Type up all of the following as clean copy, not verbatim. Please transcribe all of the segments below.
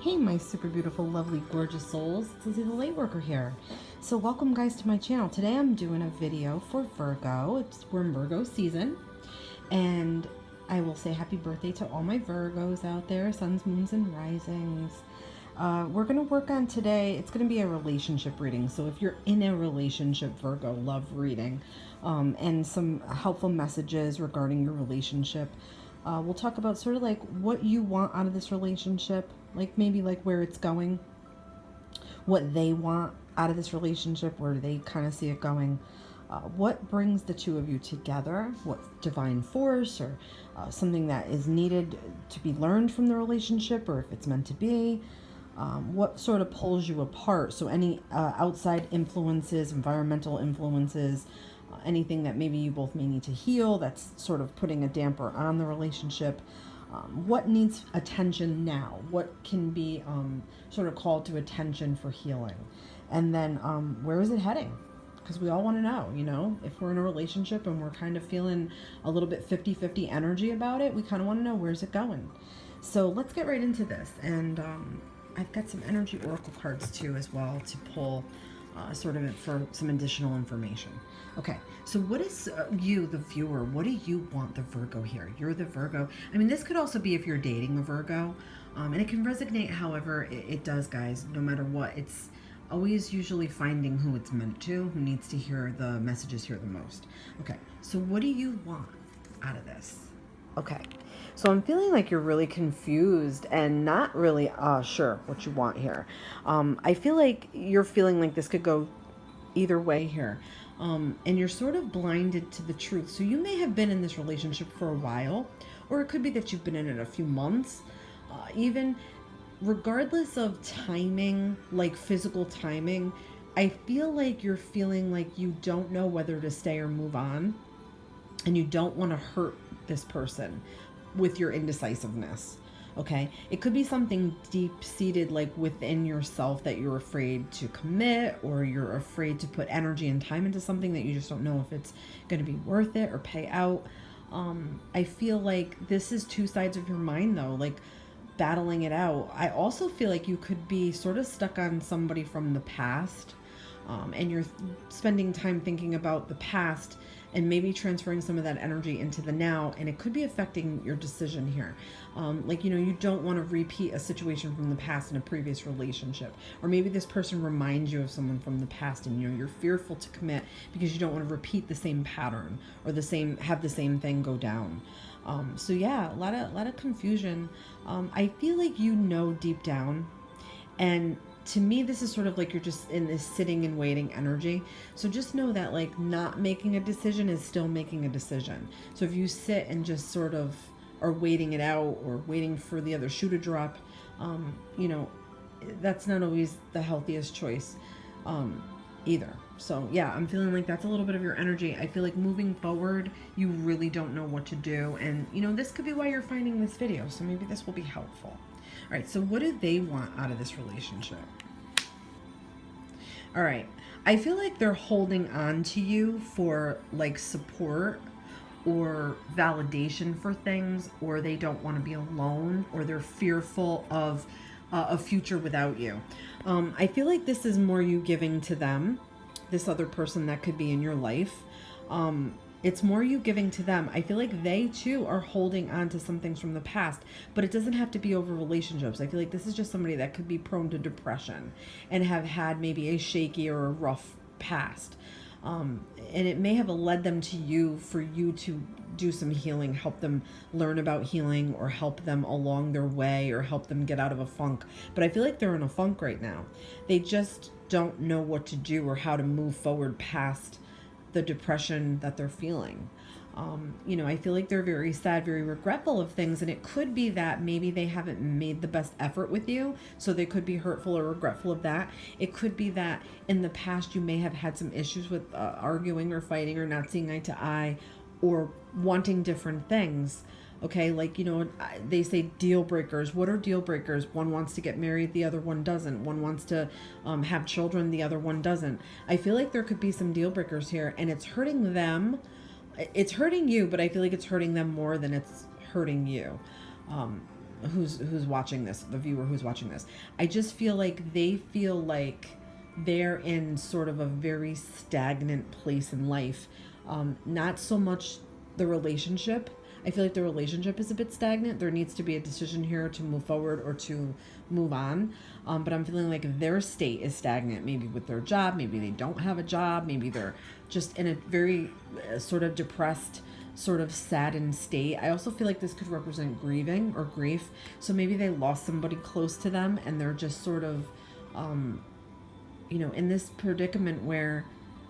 Hey, my super beautiful, lovely, gorgeous souls. It's Lizzie the Lightworker here. So welcome, guys, to my channel. Today I'm doing a video for Virgo. We're in Virgo season. And I will say happy birthday to all my Virgos out there, suns, moons, and risings. We're going to work on today, it's going to be a relationship reading. So if you're in a relationship, Virgo, love reading. And some helpful messages regarding your relationship. We'll talk about sort of like what you want out of this relationship, like maybe like where it's going, what they want out of this relationship, where they kind of see it going, what brings the two of you together, what divine force or something that is needed to be learned from the relationship, or if it's meant to be, what sort of pulls you apart. So any outside influences, environmental influences, anything that maybe you both may need to heal that's sort of putting a damper on the relationship. What needs attention now? What can be sort of called to attention for healing? And then where is it heading? Because we all want to know, you know, if we're in a relationship and we're kind of feeling a little bit 50-50 energy about it, we kind of want to know, where's it going? So let's get right into this. And I've got some energy oracle cards too as well to pull sort of for some additional information. Okay, so what is you, the viewer, what do you want the Virgo here? You're the Virgo. I mean, this could also be if you're dating a Virgo, and it can resonate however it does, guys, no matter what. It's always usually finding who it's meant to, who needs to hear the messages here the most. Okay, so what do you want out of this? Okay, so I'm feeling like you're really confused and not really sure what you want here. I feel like you're feeling like this could go either way here. And you're sort of blinded to the truth. So you may have been in this relationship for a while, or it could be that you've been in it a few months. Even regardless of timing, like physical timing, I feel like you're feeling like you don't know whether to stay or move on. And you don't want to hurt this person with your indecisiveness. Okay, it could be something deep-seated, like within yourself, that you're afraid to commit, or you're afraid to put energy and time into something that you just don't know if it's going to be worth it or pay out. I feel like this is two sides of your mind, though, like battling it out. I also feel like you could be sort of stuck on somebody from the past, and you're spending time thinking about the past and maybe transferring some of that energy into the now, and it could be affecting your decision here. Like, you know, you don't want to repeat a situation from the past in a previous relationship, or maybe this person reminds you of someone from the past, and you know you're fearful to commit because you don't want to repeat the same pattern or have the same thing go down. So yeah, a lot of confusion. I feel like you know deep down, and to me, this is sort of like you're just in this sitting and waiting energy. So just know that like not making a decision is still making a decision. So if you sit and just sort of are waiting it out or waiting for the other shoe to drop, you know, that's not always the healthiest choice either. So yeah, I'm feeling like that's a little bit of your energy. I feel like moving forward, you really don't know what to do. And you know, this could be why you're finding this video. So maybe this will be helpful. All right, so what do they want out of this relationship? All right, I feel like they're holding on to you for like support or validation for things, or they don't want to be alone, or they're fearful of a future without you. I feel like this is more you giving to them, this other person that could be in your life. It's more you giving to them. I feel like they too are holding on to some things from the past, but it doesn't have to be over relationships. I feel like this is just somebody that could be prone to depression and have had maybe a shaky or a rough past. And it may have led them to you for you to do some healing, help them learn about healing, or help them along their way, or help them get out of a funk. But I feel like they're in a funk right now. They just don't know what to do or how to move forward past the depression that they're feeling. You know, I feel like they're very sad, very regretful of things, and it could be that maybe they haven't made the best effort with you, so they could be hurtful or regretful of that. It could be that in the past you may have had some issues with arguing or fighting or not seeing eye to eye, or wanting different things. Okay, like, you know, they say deal breakers. What are deal breakers? One wants to get married, the other one doesn't. One wants to have children, the other one doesn't. I feel like there could be some deal breakers here, and it's hurting them. It's hurting you, but I feel like it's hurting them more than it's hurting you. who's watching this, the viewer who's watching this. I just feel like they feel like they're in sort of a very stagnant place in life. Not so much the relationship. I feel like the relationship is a bit stagnant. There needs to be a decision here to move forward or to move on. But I'm feeling like their state is stagnant, maybe with their job. Maybe they don't have a job. Maybe they're just in a very sort of depressed, sort of saddened state. I also feel like this could represent grieving or grief. So maybe they lost somebody close to them and they're just sort of, in this predicament where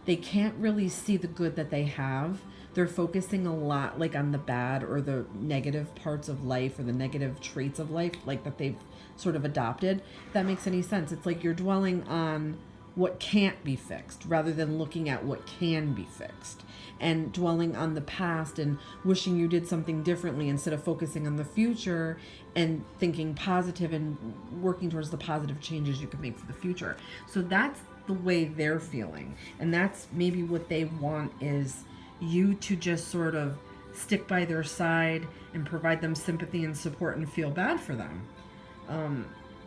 they can't really see the good that they have. They're focusing a lot like on the bad or the negative parts of life or the negative traits of life, like that they've sort of adopted. If that makes any sense. It's like you're dwelling on what can't be fixed rather than looking at what can be fixed, and dwelling on the past and wishing you did something differently instead of focusing on the future and thinking positive and working towards the positive changes you can make for the future. So that's the way they're feeling. And that's maybe what they want, is you to just sort of stick by their side and provide them sympathy and support and feel bad for them.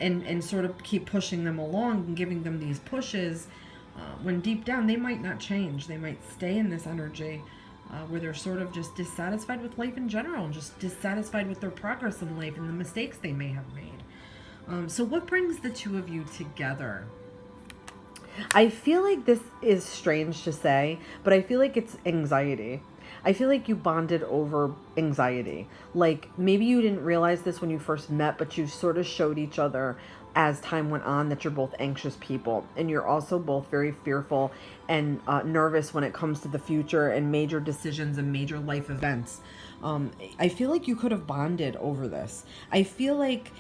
And sort of keep pushing them along and giving them these pushes, when deep down they might not change. They might stay in this energy where they're sort of just dissatisfied with life in general and just dissatisfied with their progress in life and the mistakes they may have made. So what brings the two of you together? I feel like this is strange to say, but I feel like it's anxiety. I feel like you bonded over anxiety. Like maybe you didn't realize this when you first met, but you sort of showed each other as time went on that you're both anxious people, and you're also both very fearful and nervous when it comes to the future and major decisions and major life events. I feel like you could have bonded over this. I feel like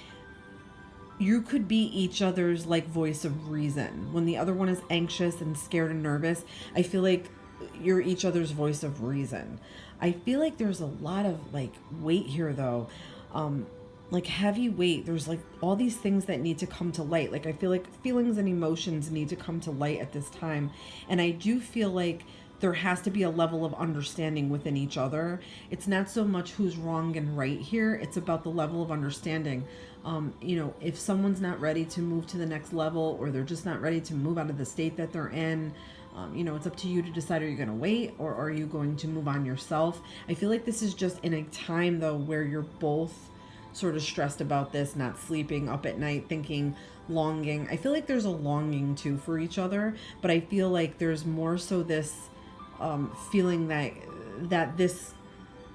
you could be each other's like voice of reason. When the other one is anxious and scared and nervous, I feel like you're each other's voice of reason. I feel like there's a lot of like weight here though. Like heavy weight. There's like all these things that need to come to light. Like I feel like feelings and emotions need to come to light at this time. And I do feel like there has to be a level of understanding within each other. It's not so much who's wrong and right here. It's about the level of understanding. If someone's not ready to move to the next level, or they're just not ready to move out of the state that they're in, it's up to you to decide, are you going to wait or are you going to move on yourself? I feel like this is just in a time though where you're both sort of stressed about this, not sleeping, up at night, thinking, longing. I feel like there's a longing too for each other, but I feel like there's more so this feeling that this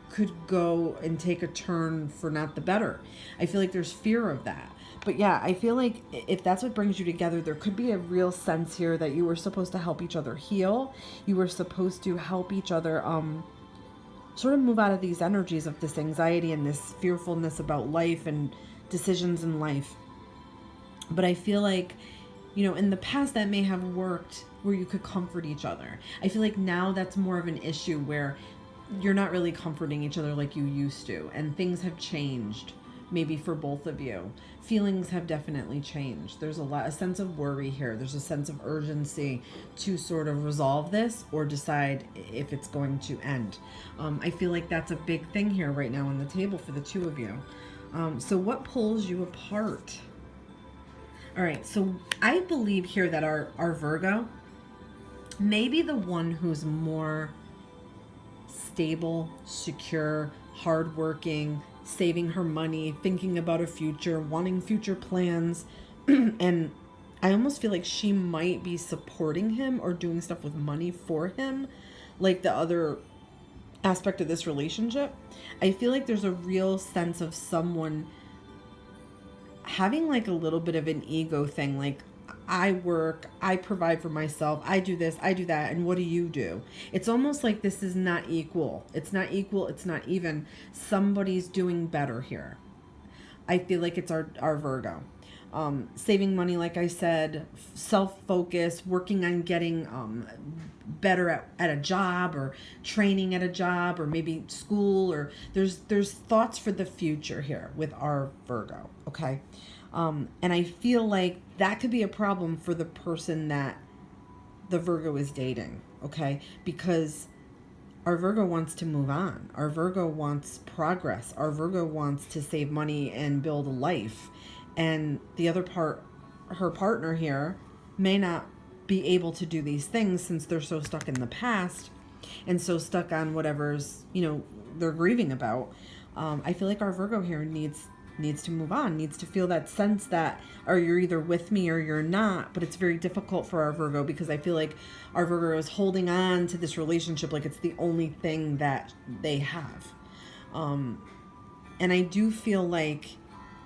could go and take a turn for not the better. I feel like there's fear of that. But yeah, I feel like if that's what brings you together, there could be a real sense here that you were supposed to help each other heal. You were supposed to help each other sort of move out of these energies of this anxiety and this fearfulness about life and decisions in life. But I feel like, in the past that may have worked where you could comfort each other. I feel like now that's more of an issue where you're not really comforting each other like you used to, and things have changed. Maybe for both of you, feelings have definitely changed. There's a sense of worry here. There's a sense of urgency to sort of resolve this or decide if it's going to end. I feel like that's a big thing here right now on the table for the two of you. So what pulls you apart? All right, so I believe here that our Virgo may be the one who's more stable, secure, hardworking, saving her money, thinking about a future, wanting future plans. And I almost feel like she might be supporting him or doing stuff with money for him, like the other aspect of this relationship. I feel like there's a real sense of someone having like a little bit of an ego thing, like I work, I provide for myself, I do this, I do that, and what do you do? It's almost like this is not equal. It's not equal, it's not even. Somebody's doing better here. I feel like it's our Virgo. Saving money, like I said, self-focus, working on getting better at a job, or training at a job, or maybe school, or there's thoughts for the future here with our Virgo, okay? And I feel like that could be a problem for the person that the Virgo is dating, okay? Because our Virgo wants to move on. Our Virgo wants progress. Our Virgo wants to save money and build a life. And the other part, her partner here, may not be able to do these things since they're so stuck in the past and so stuck on whatever's, they're grieving about. I feel like our Virgo here needs to move on, needs to feel that sense that, or you're either with me or you're not. But it's very difficult for our Virgo because I feel like our Virgo is holding on to this relationship like it's the only thing that they have. And I do feel like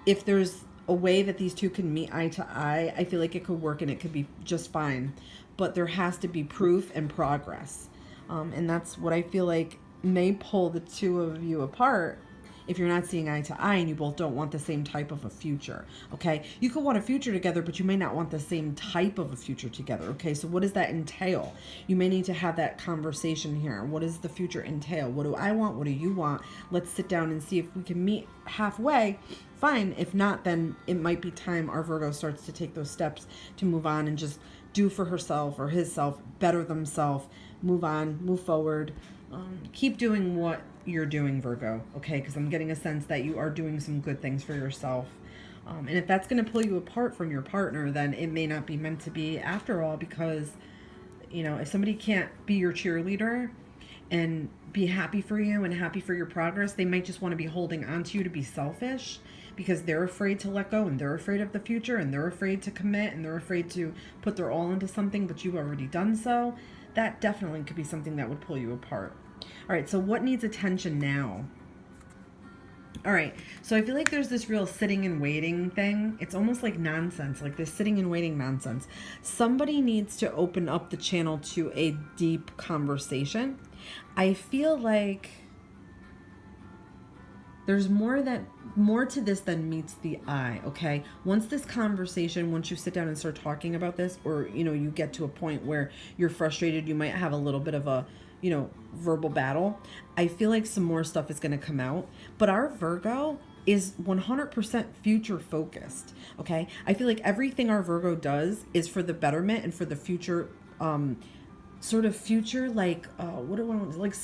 if there's a way that these two can meet eye to eye, I feel like it could work and it could be just fine. But there has to be proof and progress. And that's what I feel like may pull the two of you apart if you're not seeing eye to eye and you both don't want the same type of a future. Okay, you could want a future together, but you may not want the same type of a future together. Okay, so what does that entail? You may need to have that conversation here. What does the future entail? What do I want? What do you want? Let's sit down and see if we can meet halfway. Fine. If not, then it might be time our Virgo starts to take those steps to move on and just do for herself or his self, better themselves, move on, move forward. Keep doing what you're doing, Virgo, okay? Because I'm getting a sense that you are doing some good things for yourself. And if that's going to pull you apart from your partner, then it may not be meant to be after all, because, if somebody can't be your cheerleader and be happy for you and happy for your progress, they might just want to be holding on to you to be selfish because they're afraid to let go and they're afraid of the future and they're afraid to commit and they're afraid to put their all into something, but you've already done so. That definitely could be something that would pull you apart. All right, so what needs attention now? All right, so I feel like there's this real sitting and waiting thing. It's almost like nonsense, like this sitting and waiting nonsense. Somebody needs to open up the channel to a deep conversation. I feel like there's more to this than meets the eye, okay? Once you sit down and start talking about this, or, you get to a point where you're frustrated, you might have a little bit of a, verbal battle. I feel like some more stuff is going to come out. But our Virgo is 100% future focused, okay? I feel like everything our Virgo does is for the betterment and for the future, sort of future, like, what do I want, like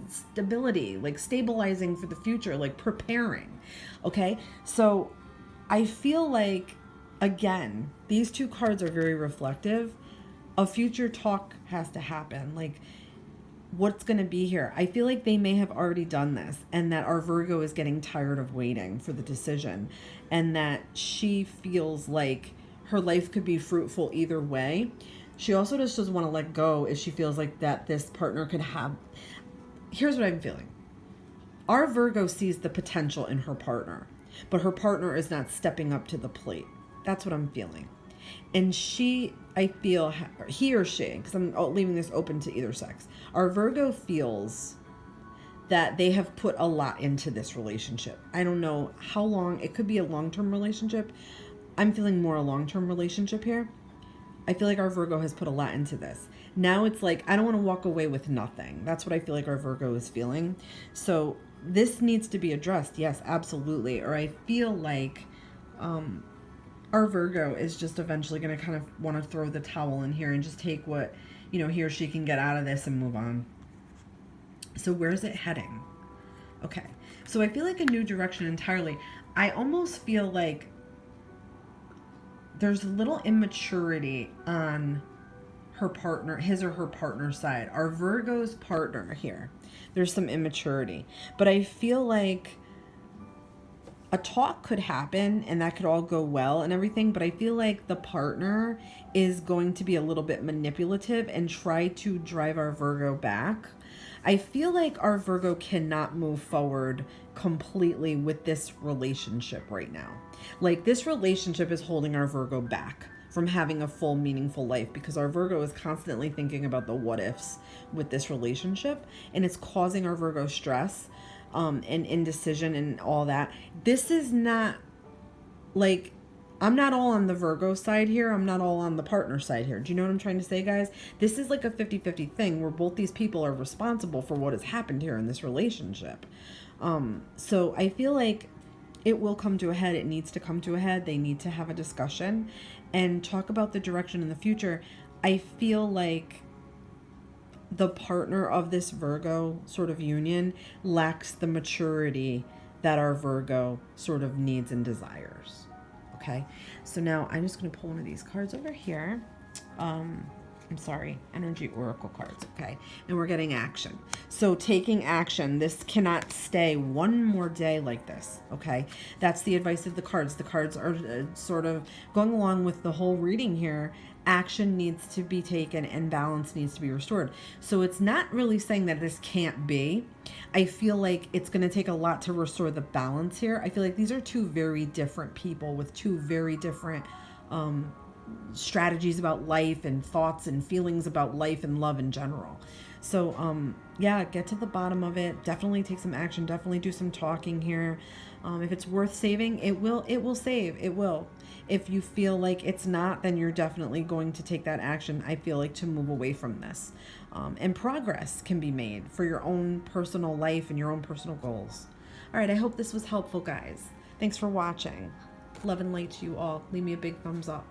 stability, like stabilizing for the future, like preparing, okay? So I feel like, again, these two cards are very reflective. A future talk has to happen. Like, what's going to be here? I feel like they may have already done this and that our Virgo is getting tired of waiting for the decision and that she feels like her life could be fruitful either way. She also just doesn't want to let go if she feels like that this partner could have. Here's what I'm feeling. Our Virgo sees the potential in her partner, but her partner is not stepping up to the plate. That's what I'm feeling. And I feel, he or she, because I'm leaving this open to either sex, our Virgo feels that they have put a lot into this relationship. I don't know how long. It could be a long-term relationship. I'm feeling more a long-term relationship here. I feel like our Virgo has put a lot into this. Now it's like, I don't want to walk away with nothing. That's what I feel like our Virgo is feeling. So this needs to be addressed. Yes, absolutely. Or I feel like our Virgo is just eventually going to kind of want to throw the towel in here and just take what, he or she can get out of this and move on. So where's it heading? Okay. So I feel like a new direction entirely. I almost feel like there's a little immaturity on her partner, his or her partner's side. Our Virgo's partner here, there's some immaturity. But I feel like a talk could happen and that could all go well and everything, but I feel like the partner is going to be a little bit manipulative and try to drive our Virgo back. I feel like our Virgo cannot move forward completely with this relationship right now. Like, this relationship is holding our Virgo back from having a full, meaningful life because our Virgo is constantly thinking about the what ifs with this relationship, and it's causing our Virgo stress and indecision and all that. This is not like, I'm not all on the Virgo side here. I'm not all on the partner side here. Do you know what I'm trying to say, guys? This is like a 50-50 thing where both these people are responsible for what has happened here in this relationship. So I feel like it will come to a head. It needs to come to a head. They need to have a discussion and talk about the direction in the future. I feel like the partner of this Virgo sort of union lacks the maturity that our Virgo sort of needs and desires. Okay, so now I'm just going to pull one of these cards over here. I'm sorry, energy oracle cards. Okay, and we're getting action. So taking action, this cannot stay one more day like this. Okay, that's the advice of the cards. The cards are sort of going along with the whole reading here. Action needs to be taken and balance needs to be restored. So it's not really saying that this can't be. I feel like it's going to take a lot to restore the balance here. I feel like these are two very different people with two very different strategies about life and thoughts and feelings about life and love in general. So yeah, get to the bottom of it. Definitely take some action. Definitely do some talking here. If it's worth saving, it will save. It will. If you feel like it's not, then you're definitely going to take that action, I feel like, to move away from this. And progress can be made for your own personal life and your own personal goals. All right, I hope this was helpful, guys. Thanks for watching. Love and light to you all. Leave me a big thumbs up.